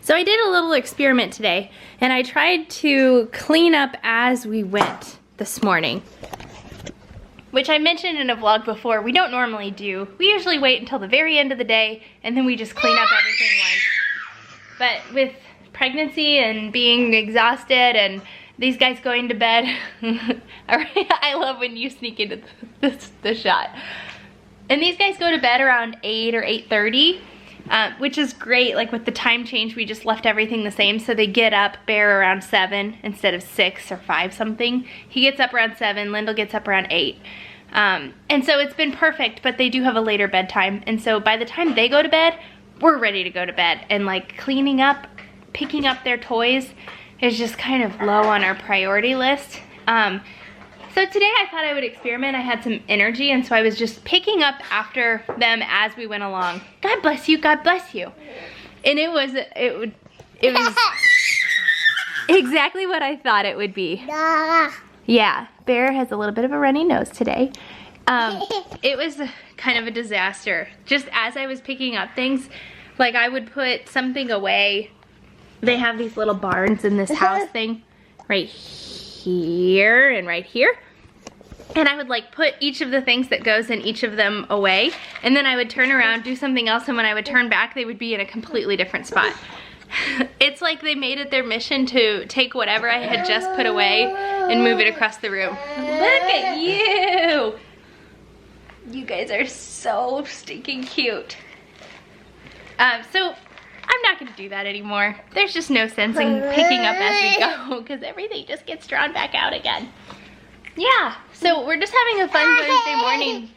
So I did a little experiment today, and I tried to clean up as we went this morning, which I mentioned in a vlog before. We don't normally do. We usually wait until the very end of the day, and then we just clean up everything once. But with pregnancy and being exhausted and these guys going to bed, I love when you sneak into the shot. And these guys go to bed around 8 or 8:30. Which is great. Like with the time change, we just left everything the same. So they get up, Bear around 7 instead of 6 or 5 something. He gets up around 7, Lyndall gets up around 8. And so it's been perfect, but they do have a later bedtime. And so by the time they go to bed, we're ready to go to bed. And like cleaning up, picking up their toys is just kind of low on our priority list. So today I thought I would experiment. I had some energy, and so I was just picking up after them as we went along. God bless you, God bless you. And it was exactly what I thought it would be. Yeah, Bear has a little bit of a runny nose today. It was kind of a disaster. Just as I was picking up things, like I would put something away. They have these little barns in this house thing right here and right here. And I would like put each of the things that goes in each of them away, and then I would turn around, do something else, and when I would turn back, they would be in a completely different spot. It's like they made it their mission to take whatever I had just put away and move it across the room. Look at you! You guys are so stinking cute. So I'm not gonna do that anymore. There's just no sense in picking up as we go, because everything just gets drawn back out again. Yeah, so we're just having a fun Wednesday morning.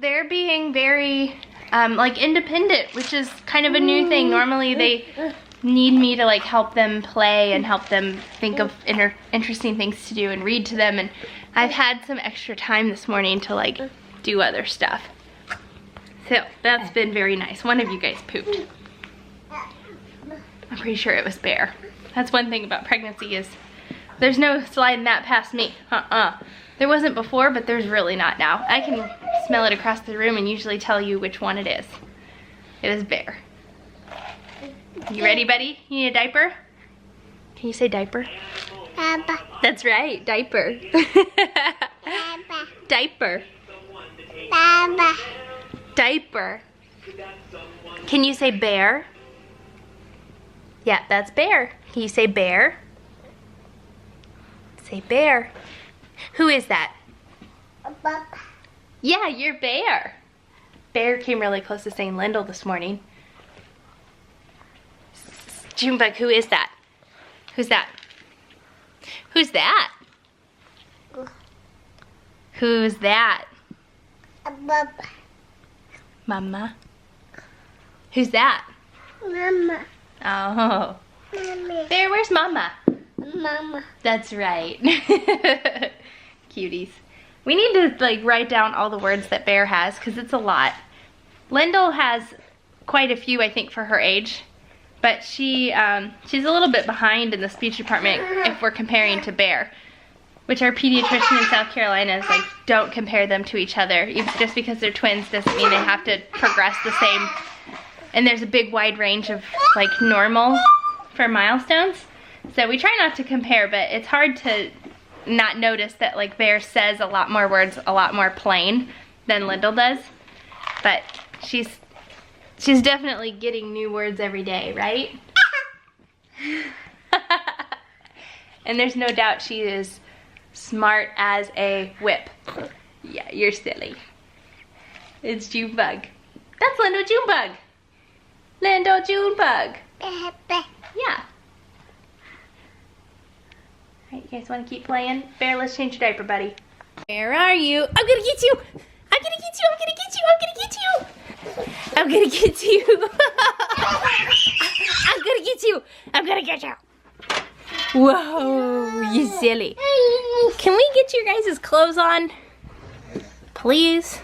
They're being very like independent, which is kind of a new thing. Normally they need me to like help them play and help them think of interesting things to do and read to them, and I've had some extra time this morning to like do other stuff. So that's been very nice. One of you guys pooped. I'm pretty sure it was Bear. That's one thing about pregnancy is there's no sliding that past me. There wasn't before, but there's really not now. I can smell it across the room and usually tell you which one it is. It is Bear. You ready, buddy? You need a diaper? Can you say diaper? Papa. That's right, diaper. Papa. Diaper. Papa. Diaper. Can you say bear? Yeah, that's Bear. Can you say bear? Say Bear. Who is that? Papa. Yeah, you're Bear. Bear came really close to saying Lyndall this morning. Junebug, who is that? Who's that? Who's that? Who's that? Papa. Mama. Who's that? Mama. Oh. Mama. Bear, where's Mama? Mama. That's right. Cuties. We need to like write down all the words that Bear has because it's a lot. Lyndall has quite a few, I think, for her age, but she's a little bit behind in the speech department if we're comparing to Bear, which our pediatrician in South Carolina is like, don't compare them to each other. Just because they're twins doesn't mean they have to progress the same. And there's a big wide range of like normal for milestones. So we try not to compare, but it's hard to not notice that like Bear says a lot more words, a lot more plain than Lyndall does. But she's definitely getting new words every day, right? And there's no doubt she is smart as a whip. Yeah, you're silly. It's Junebug. That's Lyndall Junebug. Lyndall Junebug. Papa. Yeah. Alright, you guys want to keep playing? Bear, let's change your diaper, buddy. Where are you? I'm gonna get you! I'm gonna get you! I'm gonna get you! I'm gonna get you! I'm gonna get you! I'm gonna get you! I'm gonna get you! Whoa, you silly. Can we get your guys' clothes on? Please?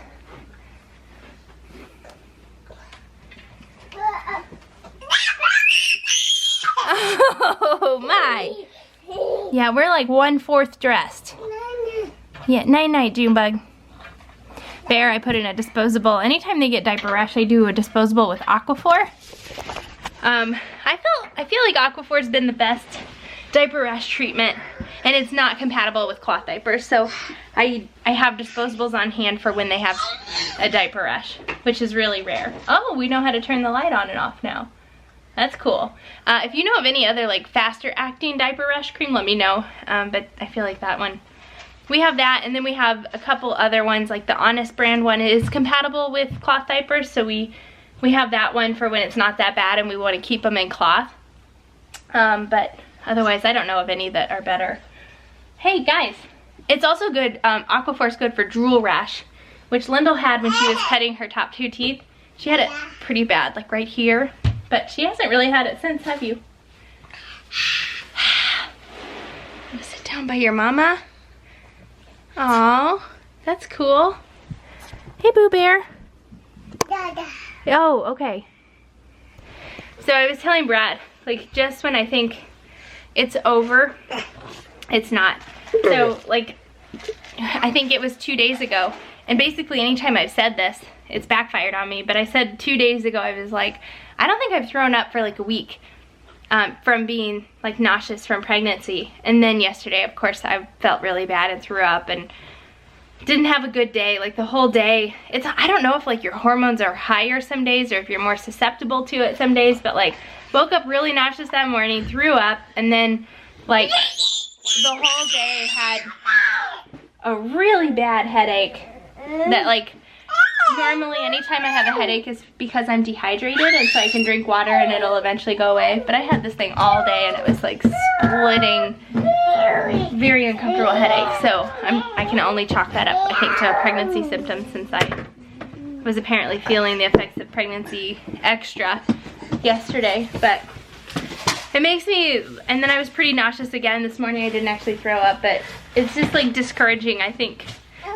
Oh my! Yeah, we're like 1/4 dressed. Yeah, night-night, Junebug. Bear, I put in a disposable. Anytime they get diaper rash, I do a disposable with Aquaphor. I feel like Aquaphor's been the best diaper rash treatment, and it's not compatible with cloth diapers, so I have disposables on hand for when they have a diaper rash, which is really rare. Oh, we know how to turn the light on and off now. That's cool. If you know of any other like faster acting diaper rash cream, let me know, but I feel like that one, we have that, and then we have a couple other ones, like the Honest brand one is compatible with cloth diapers, so we have that one for when it's not that bad and we want to keep them in cloth. But otherwise, I don't know of any that are better. Hey guys, it's also good, Aquaphor's good for drool rash, which Lyndall had when she was cutting her top 2 teeth. She had it pretty bad, like right here, but she hasn't really had it since, have you? I'm gonna sit down by your mama. Aw, that's cool. Hey, Boo Bear. Dada. Oh, okay. So I was telling Brad, like, just when I think it's over, it's not. So, like, I think it was 2 days ago, and basically anytime I've said this, it's backfired on me, but I said 2 days ago, I was like, I don't think I've thrown up for like a week from being like nauseous from pregnancy. And then yesterday, of course, I felt really bad and threw up and didn't have a good day, like the whole day. I don't know if like your hormones are higher some days or if you're more susceptible to it some days, but like woke up really nauseous that morning, threw up, and then like the whole day had a really bad headache that like normally anytime I have a headache is because I'm dehydrated, and so I can drink water and it'll eventually go away. But I had this thing all day and it was like splitting, very uncomfortable headache. So I can only chalk that up, I think, to pregnancy symptoms, since I was apparently feeling the effects of pregnancy extra yesterday. But it makes me, and then I was pretty nauseous again this morning. I didn't actually throw up, but it's just like discouraging, I think,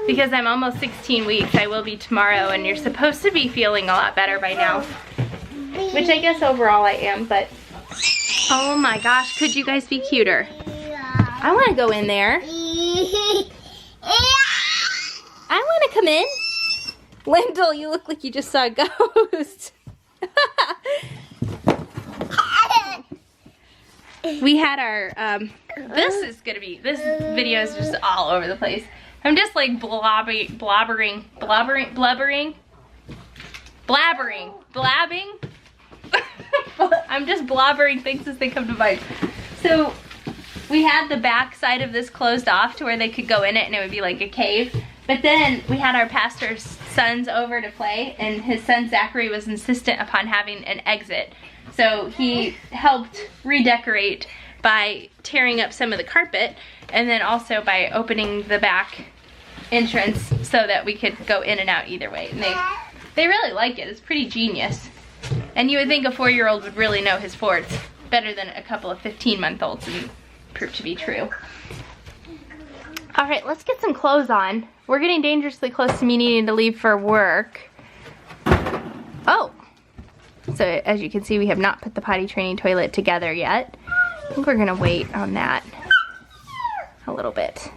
because I'm almost 16 weeks. I will be tomorrow, and you're supposed to be feeling a lot better by now, which I guess overall I am. But oh my gosh, could you guys be cuter? I want to go in there. I want to come in. Lyndall, you look like you just saw a ghost. We had our, this video is just all over the place. I'm just like blabbing. I'm just blobbering things as they come to mind. So we had the back side of this closed off to where they could go in it and it would be like a cave. But then we had our pastor's sons over to play, and his son Zachary was insistent upon having an exit. So he helped redecorate by tearing up some of the carpet, and then also by opening the back entrance so that we could go in and out either way. And they really like it. It's pretty genius. And you would think a 4-year-old would really know his forts better than a couple of 15-month-olds, and proved to be true. All right, let's get some clothes on. We're getting dangerously close to me needing to leave for work. Oh, so as you can see, we have not put the potty training toilet together yet. I think we're gonna wait on that a little bit.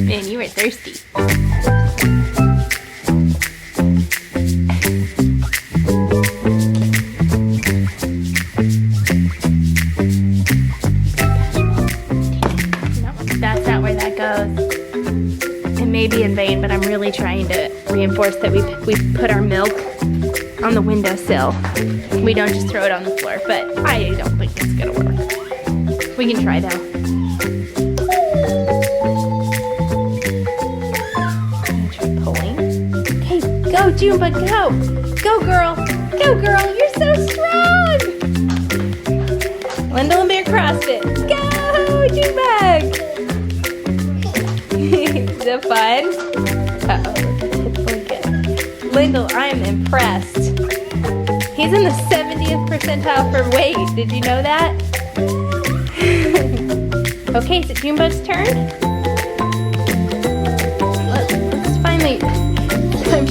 Man, you were thirsty. Be in vain, but I'm really trying to reinforce that we put our milk on the windowsill. We don't just throw it on the floor, but I don't think it's gonna work. We can try though. Try pulling. Okay, go Jumba, go! Go girl! Go girl! You're so strong! Lyndall and Bear CrossFit. Go Jumba! Is that fun? Uh-oh. Lyndall, I am impressed. He's in the 70th percentile for weight. Did you know that? Okay, is it Jumbo's turn? Let's finally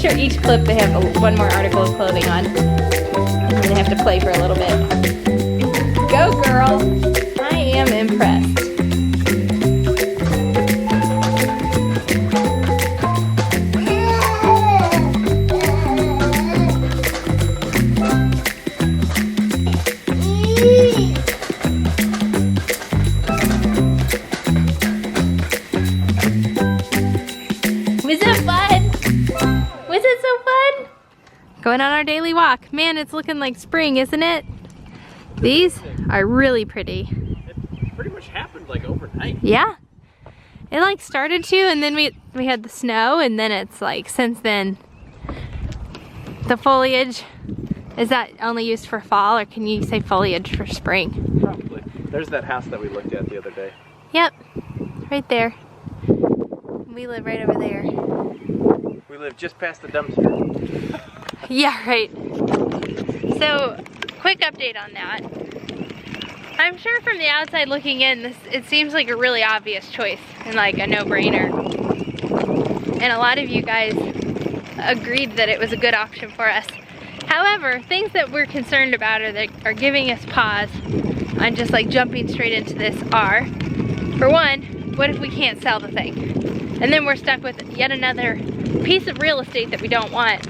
sure each clip they have one more article of clothing on. And then they have to play for a little bit. Go girl! I am impressed. Was it fun? Was it so fun? Going on our daily walk. Man, it's looking like spring, isn't it? These are really pretty. It pretty much happened like overnight. Yeah. It like started to, and then we had the snow, and then it's like since then. The foliage, is that only used for fall, or can you say foliage for spring? Probably. There's that house that we looked at the other day. Yep, right there. We live right over there. We live just past the dumpster. Yeah, right. So, quick update on that. I'm sure from the outside looking in, it seems like a really obvious choice and like a no-brainer. And a lot of you guys agreed that it was a good option for us. However, things that we're concerned about or that are giving us pause on just like jumping straight into this are, for one, what if we can't sell the thing? And then we're stuck with yet another piece of real estate that we don't want.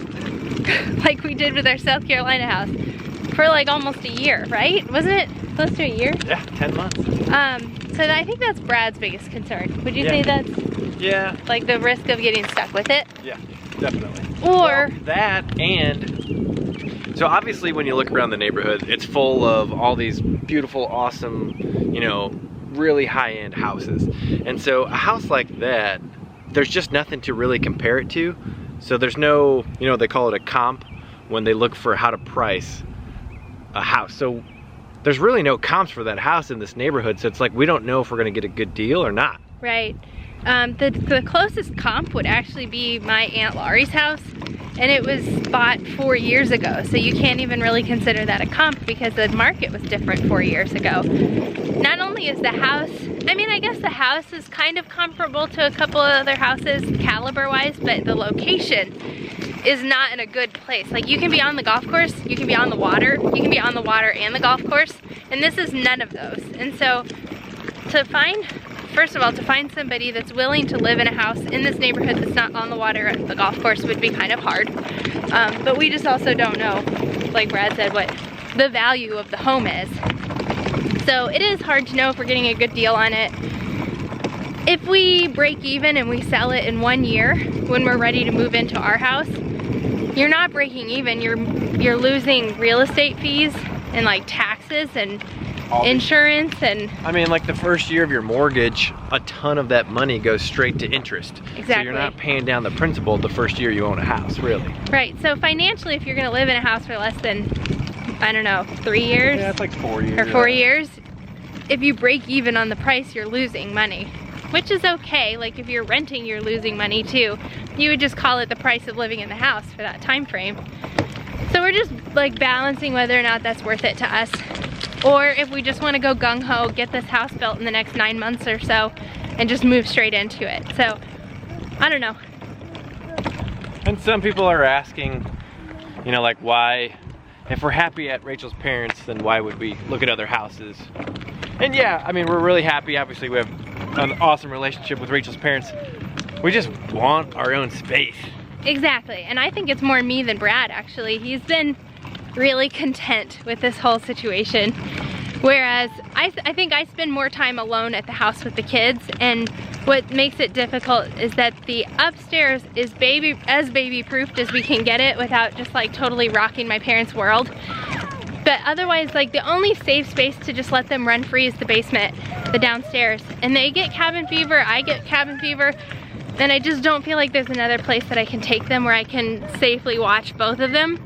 Like we did with our South Carolina house for like almost a year, right? Wasn't it close to a year? Yeah, 10 months. So I think that's Brad's biggest concern. Would you say that's like the risk of getting stuck with it? Yeah, definitely. Or well, that, and so obviously when you look around the neighborhood, it's full of all these beautiful, awesome, you know, really high-end houses. And so a house like that, there's just nothing to really compare it to. So there's no, you know, they call it a comp when they look for how to price a house. So there's really no comps for that house in this neighborhood. So it's like, we don't know if we're gonna get a good deal or not. Right. The closest comp would actually be my Aunt Laurie's house, and it was bought 4 years ago. So you can't even really consider that a comp because the market was different 4 years ago. Not only is the house, I mean, I guess the house is kind of comparable to a couple of other houses caliber-wise, but the location is not in a good place. Like you can be on the golf course, you can be on the water, you can be on the water and the golf course, and this is none of those. And so to find, first of all, to find somebody that's willing to live in a house in this neighborhood that's not on the water or the golf course would be kind of hard. But we just also don't know, like Brad said, what the value of the home is. So it is hard to know if we're getting a good deal on it. If we break even and we sell it in 1 year when we're ready to move into our house, you're not breaking even, you're losing real estate fees and like taxes and insurance and... I mean, like the first year of your mortgage, a ton of that money goes straight to interest. Exactly. So you're not paying down the principal the first year you own a house, really. Right, so financially if you're gonna live in a house for less than, I don't know, 3 years? Yeah, it's like 4 years. Or 4 years, if you break even on the price, you're losing money. Which is okay, like if you're renting, you're losing money too. You would just call it the price of living in the house for that time frame. So we're just like balancing whether or not that's worth it to us. Or if we just wanna go gung-ho, get this house built in the next 9 months or so, and just move straight into it. So, I don't know. And some people are asking, you know, like why, if we're happy at Rachel's parents, then why would we look at other houses? And yeah, I mean, we're really happy. Obviously, we have an awesome relationship with Rachel's parents. We just want our own space. Exactly, and I think it's more me than Brad, actually. He's been really content with this whole situation. Whereas I think I spend more time alone at the house with the kids, and what makes it difficult is that the upstairs is as baby-proofed as we can get it without just like totally rocking my parents' world. But otherwise, like the only safe space to just let them run free is the basement, the downstairs. And they get cabin fever, I get cabin fever, and I just don't feel like there's another place that I can take them where I can safely watch both of them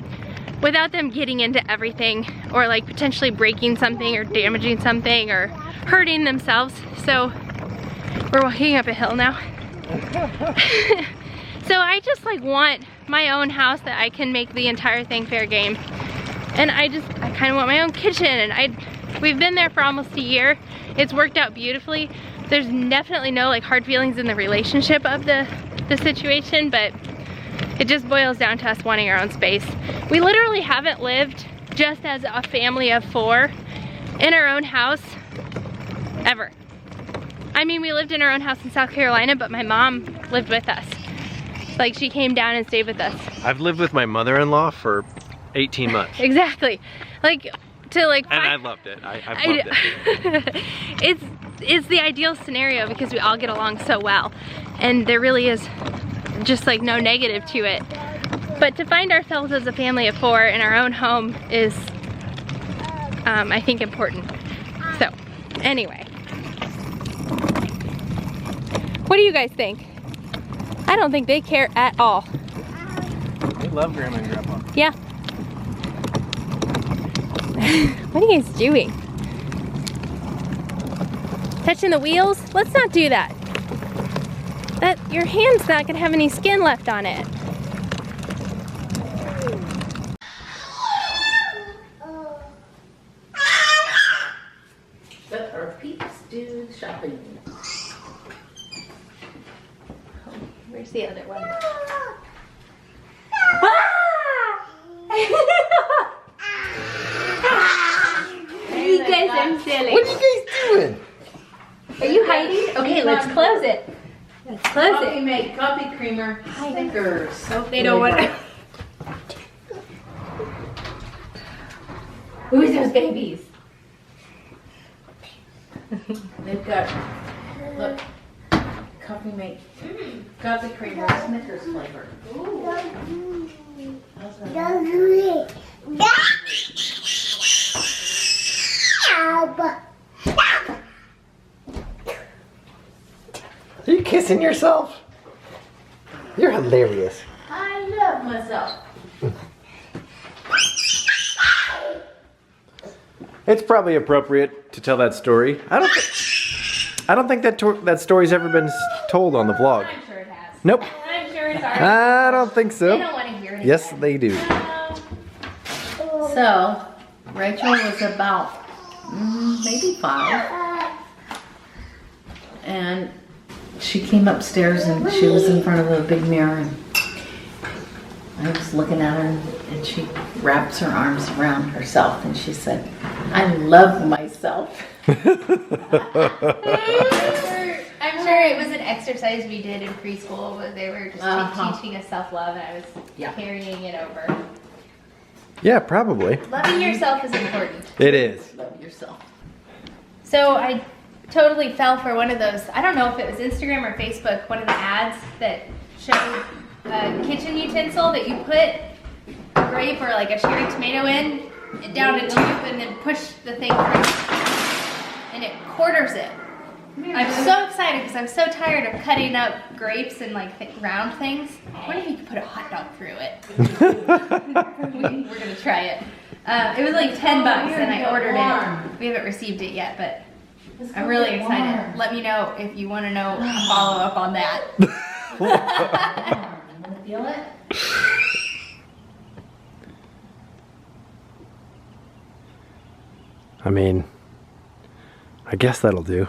without them getting into everything or like potentially breaking something or damaging something or hurting themselves. So we're walking up a hill now. So I just like want my own house that I can make the entire thing fair game. And I kind of want my own kitchen, and we've been there for almost a year. It's worked out beautifully. There's definitely no like hard feelings in the relationship of the situation, but It just boils down to us wanting our own space. We literally haven't lived just as a family of 4 in our own house ever. I mean, we lived in our own house in South Carolina, but my mom lived with us. Like, she came down and stayed with us. I've lived with my mother-in-law for 18 months. Exactly. Like, to like... And I loved it. I've loved it. It's the ideal scenario because we all get along so well. And there really is just like no negative to it. But to find ourselves as a family of 4 in our own home is, I think, important. So, anyway. What do you guys think? I don't think they care at all. They love Grandma and Grandpa. Yeah. What are you guys doing? Touching the wheels? Let's not do that. Your hand's not gonna have any skin left on it. Let our peeps do the shopping. Where's the other one? You guys are silly. What are you guys doing? Are you hiding? Okay, let's close it. Let's close Coffee it. mate, coffee creamer, Snickers. They don't want to. Who's those babies? They've got, look, coffee mate, coffee creamer, Snickers flavor. Don't do it. Are you kissing yourself? You're hilarious. I love myself. It's probably appropriate to tell that story. I don't think that story's ever been told on the vlog. I'm sure it has. Nope. I'm sure it's already. I don't think so. They don't want to hear it. Yes, they do. So, Rachel was about maybe 5. And she came upstairs and she was in front of a big mirror. And I was looking at her and she wraps her arms around herself and she said, I love myself. I'm sure it was an exercise we did in preschool where they were just teaching us self-love and I was carrying it over. Yeah, probably. Loving yourself is important. It is. Love yourself. So I totally fell for one of those, I don't know if it was Instagram or Facebook, one of the ads that showed a kitchen utensil that you put a grape or like a cherry tomato in, down a tube and then push the thing through and it quarters it. I'm so excited because I'm so tired of cutting up grapes and like round things. What if you could put a hot dog through it? We're gonna try it. It was like $10 and I ordered it. We haven't received it yet, but I'm really excited. Let me know if you want to know a follow up on that. Feel it? I mean, I guess that'll do.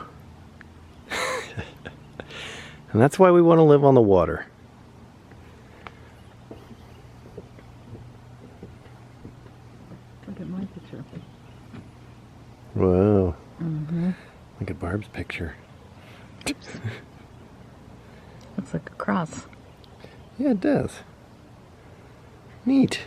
And that's why we want to live on the water. Look at my picture. Whoa. Look at Barb's picture. Looks like a cross. Yeah, it does. Neat.